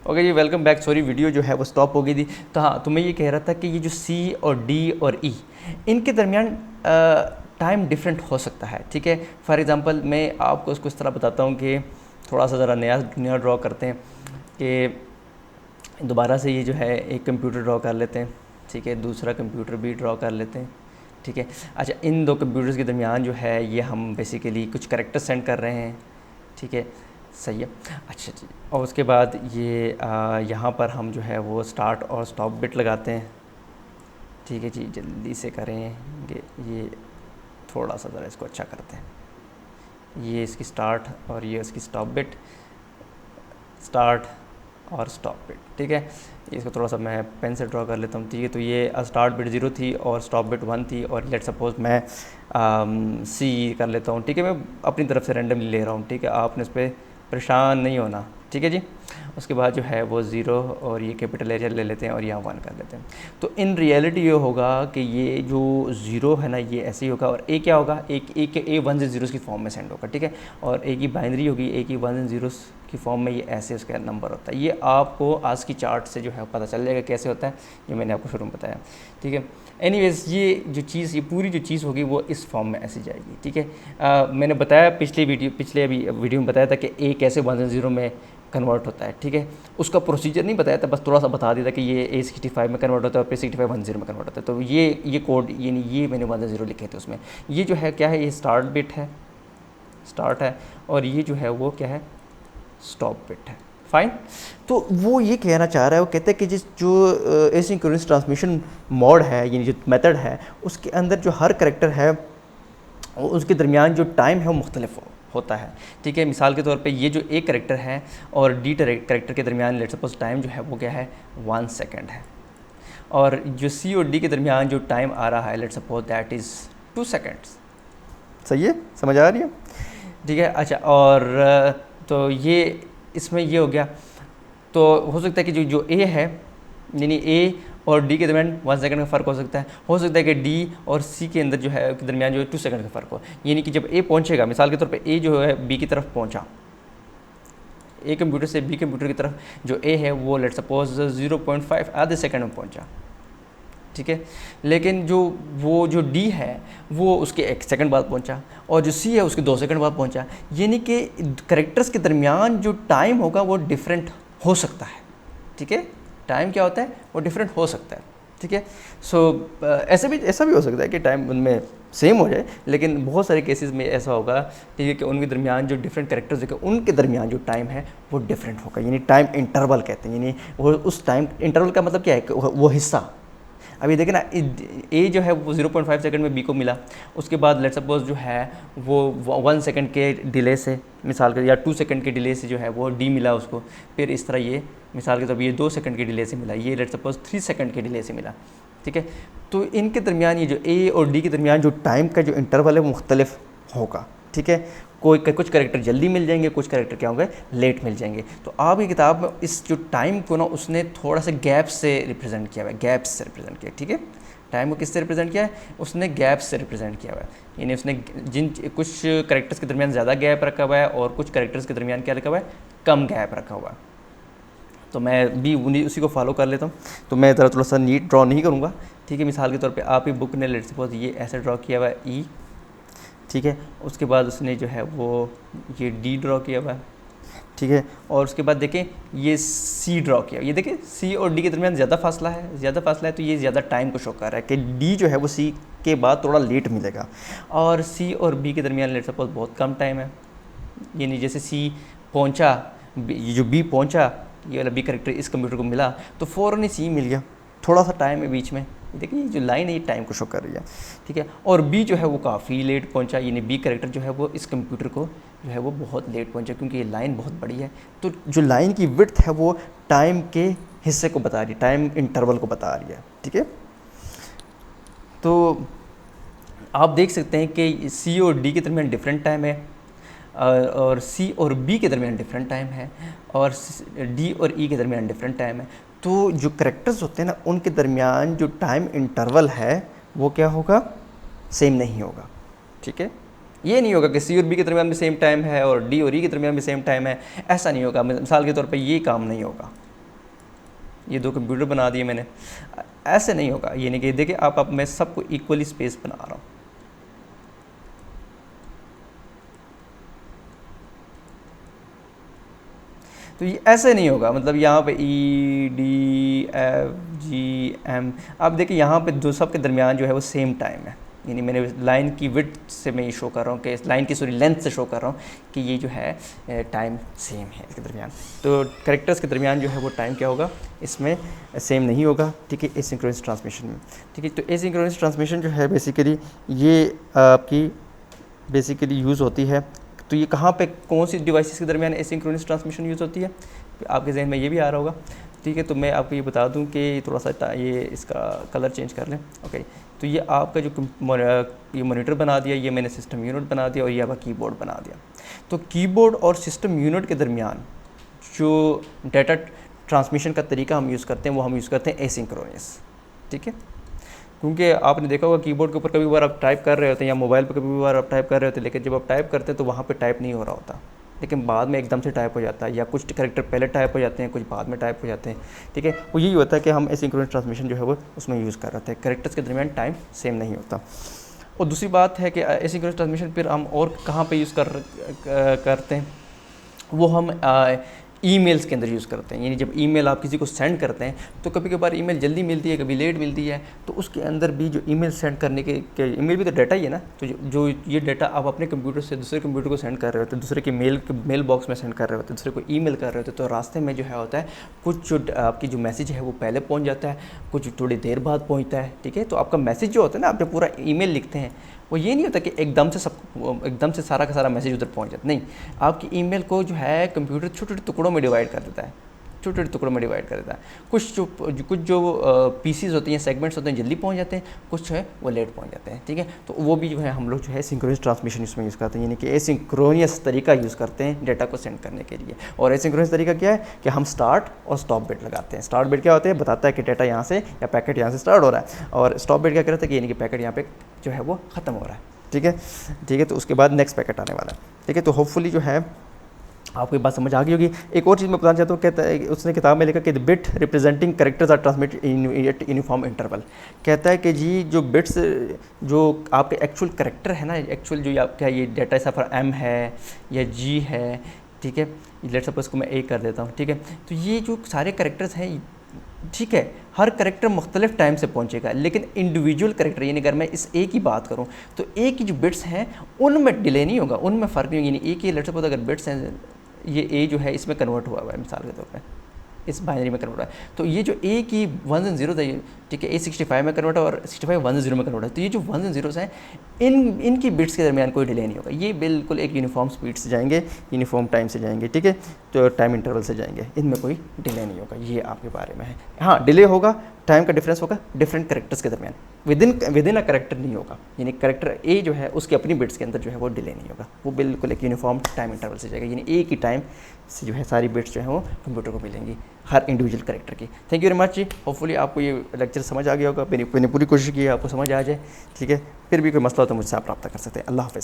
Okay जी, welcome back. Sorry video जो है वो स्टॉप हो गई थी। तो हाँ, तो मैं ये कह रहा था कि ये जो सी और डी और ई, इनके दरमियान टाइम डिफरेंट हो सकता है। ठीक है, फॉर एग्ज़ाम्पल मैं आपको उसको इस तरह बताता हूँ कि थोड़ा सा ज़रा नया ड्रॉ करते हैं कि दोबारा से ये जो है एक कंप्यूटर ड्रॉ कर लेते हैं। ठीक है, दूसरा कंप्यूटर भी ड्रॉ कर लेते हैं। ठीक है, अच्छा, इन दो कंप्यूटर्स के दरमियान जो है ये हम बेसिकली कुछ कैरेक्टर सेंड कर रहे हैं। ठीक है, सही है। अच्छा जी, और उसके बाद ये यहाँ पर हम जो है वो स्टार्ट और स्टॉप बिट लगाते हैं। ठीक है जी, जल्दी से करेंगे। ये थोड़ा सा ज़रा इसको अच्छा करते हैं। ये इसकी स्टार्ट और ये इसकी स्टॉप बिट, स्टार्ट और स्टॉप बिट। ठीक है, इसको थोड़ा सा मैं पेन से ड्रॉ कर लेता हूँ। ठीक है, तो ये स्टार्ट बिट 0 थी और स्टॉप बिट 1 थी, और लेट सपोज मैं सी कर लेता हूँ। ठीक है, मैं अपनी तरफ से रैंडमली ले रहा हूँ। ठीक है, आपने इस पर परेशान नहीं होना। ठीक है जी, उसके बाद जो है वो 0 और ये कैपिटल एरिया ले लेते हैं और यहाँ 1 कर लेते हैं। तो इन रियलिटी ये होगा कि ये जो 0 है ना, ये ऐसे ही होगा, और ए क्या होगा, एक ए 1 से 0 की फॉर्म में सेंड होगा। ठीक है, और ए की बाइनरी होगी, ए की 1 एंड 0 की फॉर्म में, ये ऐसे उसका नंबर होता है। ये आपको आज की चार्ट से जो है पता चल जाएगा कैसे होता है, ये मैंने आपको शुरू में बताया। ठीक है, एनीवेज ये जो चीज़, ये पूरी जो चीज़ होगी वो इस फॉर्म में ऐसी जाएगी। ठीक है, मैंने बताया पिछले अभी वीडियो में बताया था कि ए कैसे 1 से 0 में कन्वर्ट होता है। ठीक है, उसका प्रोसीजर नहीं बताया था, बस थोड़ा सा बता दिया था कि ये A65 में कन्वर्ट होता है और P65 10 में कन्वर्ट होता है। तो ये कोड, यानी ये मैंने 1 से 0 लिखे थे उसमें। ये जो है क्या है, ये स्टार्ट बिट है, स्टार्ट है, और ये जो है वो क्या है, स्टॉप बिट है। फाइन। तो वो ये कहना चाह रहा है, वो कहते हैं कि जो एसिंक्रोनस ट्रांसमिशन मोड है, यानी जो मेथड है, उसके अंदर जो हर करेक्टर है उसके दरमियान जो टाइम है वो मुख्तलिफ होता है। ठीक है, मिसाल के तौर पे ये जो ए करेक्टर है और डी करेक्टर के दरमियान लेट्स सपोज टाइम जो है वो क्या है, 1 सेकेंड है, और जो सी और डी के दरमियान जो टाइम आ रहा है let's suppose that is 2 seconds. सही है, समझ आ रही है? ठीक है, अच्छा, और तो ये इसमें ये हो गया। तो हो सकता है कि जो ए है, यानी ए और डी के दरमियान 1 सेकंड का फ़र्क हो सकता है कि डी और सी के अंदर जो है के दरमियान जो है 2 सेकंड का फ़र्क हो। यानी कि जब ए पहुंचेगा, मिसाल के तौर पे ए जो है बी की तरफ पहुंचा, ए कंप्यूटर से बी कंप्यूटर की तरफ जो ए है वो लेट सपोज 0.5 आधे सेकंड में पहुंचा। ठीक है, लेकिन जो डी है वो उसके 1 सेकंड बाद पहुंचा, और जो सी है उसके 2 सेकंड बाद पहुंचा। यानी कि करेक्टर्स के दरमियान जो टाइम होगा वो डिफरेंट हो सकता है। ठीक है, टाइम क्या होता है, वो डिफरेंट हो सकता है। ठीक है, सो ऐसा भी हो सकता है कि टाइम उनमें सेम हो जाए, लेकिन बहुत सारे केसेस में ऐसा होगा, ठीक है, कि उनके दरमियान जो डिफरेंट करेक्टर्स होंगे उनके दरमियान जो टाइम है वो डिफरेंट होगा। यानी टाइम इंटरवल कहते हैं, यानी वो उस टाइम इंटरवल का मतलब क्या है, वो हिस्सा। अभी देखें ना, ए जो है वो 0.5 सेकंड में बी को मिला, उसके बाद लेट सपोज जो है वो 1 सेकंड के डिले से, मिसाल के, या 2 सेकंड के डिले से जो है वो डी मिला उसको। फिर इस तरह ये मिसाल के तौर पर ये 2 सेकंड के डिले से मिला, ये लेट सपोज 3 सेकंड के डिले से मिला। ठीक है, तो इनके दरमियान ये जो ए और डी के दरमियान जो टाइम का जो इंटरवल है वो मुख्तलिफ होगा। ठीक है, कुछ कैरेक्टर जल्दी मिल जाएंगे, कुछ कैरेक्टर क्या होंगे, लेट मिल जाएंगे। तो आपकी किताब में इस जो टाइम को ना उसने थोड़ा सा गैप से रिप्रेजेंट किया हुआ है, गैप्स से रिप्रेजेंट किया। ठीक है, टाइम को किससे रिप्रेजेंट किया है, उसने गैप से रिप्रेजेंट किया हुआ है। यानी उसने कुछ कैरेक्टर्स के दरमियान ज़्यादा गैप रखा हुआ है और कुछ कैरेक्टर्स के दरमियान क्या रखा हुआ है, कम गैप रखा हुआ है। तो मैं भी उसी को फॉलो कर लेता हूँ। तो मैं ज़रा थोड़ा सा नीट ड्रॉ नहीं करूँगा। ठीक है, मिसाल के तौर पे आप ही बुक ने लेट सपोज ये ऐसे ड्रॉ किया हुआ है ई। ठीक है, उसके बाद उसने जो है वो ये डी ड्रॉ किया हुआ है। ठीक है, और उसके बाद देखें ये सी ड्रॉ किया, ये देखें सी और डी के दरमियान ज़्यादा फासला है, तो ये ज़्यादा टाइम को शो कर रहा है कि डी जो है वो सी के बाद थोड़ा लेट मिलेगा, और सी और बी के दरमियान लेट सपोज बहुत कम टाइम है। यानी जैसे सी पहुंचा, ये जो बी पहुंचा, ये वाला बी करेक्टर इस कंप्यूटर को मिला तो फ़ौरन ही सी मिल गया, थोड़ा सा टाइम है बीच में। देखिए ये जो लाइन है ये टाइम को शो कर रही है। ठीक है, और बी जो है वो काफ़ी लेट पहुंचा, यानी बी करेक्टर जो है वो इस कंप्यूटर को जो है वो बहुत लेट पहुंचा, क्योंकि ये लाइन बहुत बड़ी है। तो जो लाइन की विड्थ है वो टाइम के हिस्से को बता रही है, टाइम इंटरवल को बता रही है। ठीक है, तो आप देख सकते हैं कि सी और डी के दरमियान डिफरेंट टाइम है, और सी और बी के दरमियान डिफरेंट टाइम है, और डी और ई के दरमियान डिफरेंट टाइम है। तो जो करेक्टर्स होते हैं ना उनके दरमियान जो टाइम इंटरवल है वो क्या होगा, सेम नहीं होगा। ठीक है, ये नहीं होगा कि सी और बी के दरमियान में सेम टाइम है और डी और ई के दरमियान में सेम टाइम है, ऐसा नहीं होगा। मिसाल के तौर पे ये काम नहीं होगा। ये 2 कंप्यूटर बना दिए मैंने, ऐसे नहीं होगा। ये नहीं कि देखिए आप अब मैं सबको इक्वली स्पेस बना रहा हूँ, तो ये ऐसे नहीं होगा। मतलब यहाँ पे E, D, F, G, M, आप देखिए यहाँ पे दो सब के दरमियान जो है वो सेम टाइम है, यानी मैंने लाइन की विड्थ से मैं ये शो कर रहा हूँ कि इस लाइन की लेंथ से शो कर रहा हूँ कि ये जो है टाइम सेम है इसके दरमियान। तो कैरेक्टर्स के दरमियान जो है वो टाइम क्या होगा, इसमें सेम नहीं होगा, ठीक है, एसिंक्रोनस ट्रांसमिशन में। ठीक है, तो एसिंक्रोनस ट्रांसमिशन जो है बेसिकली ये आपकी बेसिकली यूज़ होती है। तो ये कहाँ पे कौन सी डिवाइसेस के दरमियान एसिंक्रोनस ट्रांसमिशन यूज़ होती है, आपके जहन में ये भी आ रहा होगा। ठीक है, तो मैं आपको ये बता दूं कि थोड़ा सा ये इसका कलर चेंज कर लें। ओके, तो ये आपका जो ये मॉनिटर बना दिया, ये मैंने सिस्टम यूनिट बना दिया और ये आपका कीबोर्ड बना दिया। तो कीबोर्ड और सिस्टम यूनिट के दरमियान जो डाटा ट्रांसमिशन का तरीका हम यूज़ करते हैं वो हम यूज़ करते हैं एसिंक्रोनस। ठीक है, क्योंकि आपने देखा होगा कीबोर्ड के ऊपर कभी बार आप टाइप कर रहे होते हैं या मोबाइल पर कभी बार आप टाइप कर रहे होते हैं, लेकिन जब आप टाइप करते हैं तो वहाँ पे टाइप नहीं हो रहा होता, लेकिन बाद में एकदम से टाइप हो जाता है, या कुछ कैरेक्टर पहले टाइप हो जाते हैं, कुछ बाद में टाइप हो जाते हैं। ठीक है, वो यही होता है कि हम एसिंक्रोनस ट्रांसमिशन जो है वो उसमें यूज़ कर रहे थे, कैरेक्टर्स के दरमियान टाइम सेम नहीं होता। और दूसरी बात है कि एसिंक्रोनस ट्रांसमिशन फिर हम और कहाँ पर यूज़ करते हैं, वो हम ईमेल्स के अंदर यूज़ करते हैं। यानी जब ईमेल आप किसी को सेंड करते हैं तो कभी कभार ईमेल जल्दी मिलती है, कभी लेट मिलती है, तो उसके अंदर भी जो ईमेल सेंड करने के ईमेल भी तो डाटा ही है ना, तो जो ये डाटा आप अपने कंप्यूटर से दूसरे कंप्यूटर को सेंड कर रहे होते हैं, दूसरे के मेल बॉक्स में सेंड कर रहे होते हैं, दूसरे को ईमेल कर रहे होते हैं, तो रास्ते में जो है होता है कुछ जो आपकी जो मैसेज है वो पहले पहुँच जाता है, कुछ थोड़ी देर बाद पहुँचता है। ठीक है, तो आपका मैसेज जो होता है ना, आप जब पूरा ईमेल लिखते हैं वो ये नहीं होता कि एकदम से सारा का सारा मैसेज उधर पहुंच जाता, नहीं, आपकी ईमेल को जो है कंप्यूटर छोटे छोटे टुकड़ों में डिवाइड कर देता है, छोटे छोटे टुकड़ों में डिवाइड कर देता है। कुछ जो पीसीज होती हैं, सेगमेंट्स होते हैं, जल्दी पहुंच जाते हैं, कुछ है वो लेट पहुंच जाते हैं। ठीक है, तो वो भी जो है हम लोग जो है सिंक्रोनस ट्रांसमिशन इसमें यूज़ करते हैं, यानी कि एसिंक्रोनियस तरीका यूज़ करते हैं डाटा को सेंड करने के लिए। और एसिंक्रोनस तरीका क्या है कि हम स्टार्ट और स्टॉप बिट लगाते हैं। स्टार्ट बिट क्या होता है, बताता है कि डाटा यहाँ से या पैकेट यहाँ से स्टार्ट हो रहा है, और स्टॉप बिट क्या करता है कि यानी कि पैकेट यहाँ पे जो है वो ख़त्म हो रहा है। ठीक है, ठीक है, तो उसके बाद नेक्स्ट पैकेट आने वाला है। ठीक है, तो होपफुली जो है आपको ये बात समझ आ गई होगी। एक और चीज़ मैं बताना चाहता हूँ, कहता है उसने किताब में लिखा कि the bit representing characters are transmitted in uniform interval. कहता है कि जी जो बिट्स जो आपके एक्चुअल कैरेक्टर है ना, एक्चुअल जो आपका ये डाटा सफ़र M है या G है, ठीक है, लेट सपोज को मैं A कर देता हूँ। ठीक है, तो ये जो सारे कैरेक्टर्स हैं, ठीक है, हर करेक्टर मुख्तलिफ टाइम से पहुंचेगा, लेकिन इंडिविजुअल करेक्टर यानी अगर मैं इस ए की बात करूं तो ए की जो बिट्स हैं उनमें डिले नहीं होगा, उनमें फ़र्क नहीं होगा। यानी ए की लेट्स सपोज अगर बिट्स हैं, ये ए जो है इसमें कन्वर्ट हुआ है मिसाल के तौर पे, इस बाइनरी में कन्वर्ट हुआ है, तो ये जो ए की 1s and 0s है, ठीक है, A65 में कन्वर्ट है और 65 1s 0 में कन्वर्ट है, तो ये जो 1s and 0s हैं इनकी बिट्स के दरमियान कोई डिले नहीं होगा, ये बिल्कुल एक यूनिफॉर्म स्पीड से जाएंगे, यूनिफॉर्म टाइम से जाएंगे। ठीक है, तो टाइम इंटरवल से जाएंगे, इनमें कोई डिले नहीं होगा, ये आपके बारे में है। हाँ, डिले होगा, टाइम का डिफरेंस होगा डिफरेंट कैरेक्टर्स के दरमियान, विद इन अ कैरेक्टर नहीं होगा, यानी कैरेक्टर ए जो है उसकी अपनी बिट्स के अंदर जो है वो डिले नहीं होगा, वो बिल्कुल एक यूनिफॉर्म टाइम इंटरवल से जाएगा, यानी ए की टाइम से जो है सारी बिट्स जो है वो कंप्यूटर को मिलेंगी हर इंडिविजुअल कैरेक्टर की। Thank you very much ji, hopefully आपको ये लेक्चर समझ आ गया होगा, मैंने पूरी कोशिश की है आपको समझ आ जाए। ठीक है, फिर भी कोई मसला हो तो मुझसे आप रब्ता कर सकते हैं। अल्लाह हाफ़िज़।